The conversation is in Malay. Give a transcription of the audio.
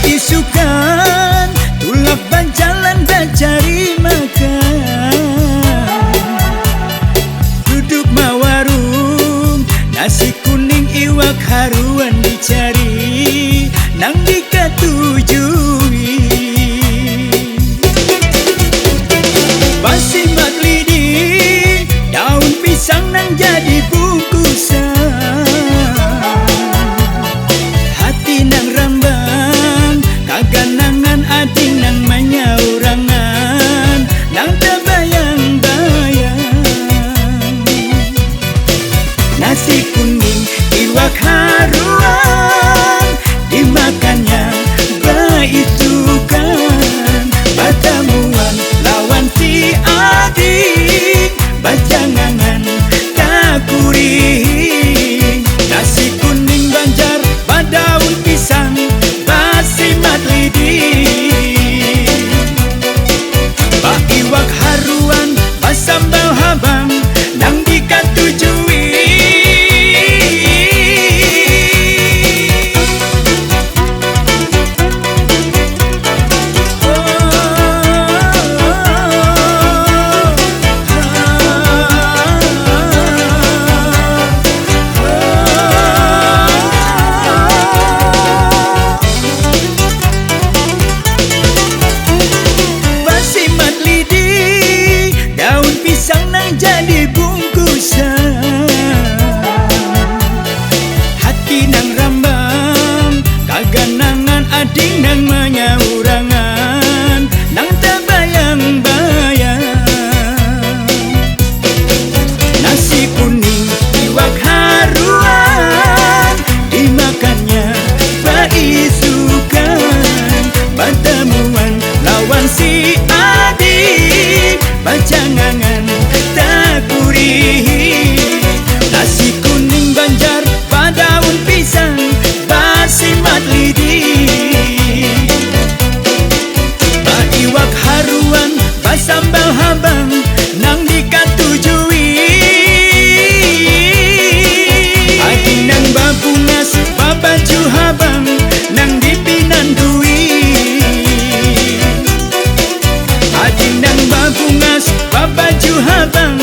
Isukan tulak banjalan dan cari makan, duduk mawarung nasi kuning iwak haruan dicari nang dikatujui. Basimat lidi daun pisang nang jadi bungkusan, hati nang rambang kaganangan ading nang manyaurangan nang terbayang-bayang. Nasi kuning iwak haruan dimakannya baisukan, batamuan lawan si ading bajangangan takuring. Nasi kuning Banjar badaun pisang basimat lidi, ba iwak haruan basambal habang nang dikatujui. Pisang nang jadi bungkusan, hati nang rambang kaganangan ading nang manyaurangan nang terbayang-bayang. Nasi kuning iwak haruan dimakannya baisukan, batamuan lawan si ading bajangangan takuri. Nasi kuning Banjar badaun pisang basimat lidi, ba iwak haruan basambal habang nang dikatujui. Ading nang babungas babaju habang nang dipinandui, ading nang babungas babaju habang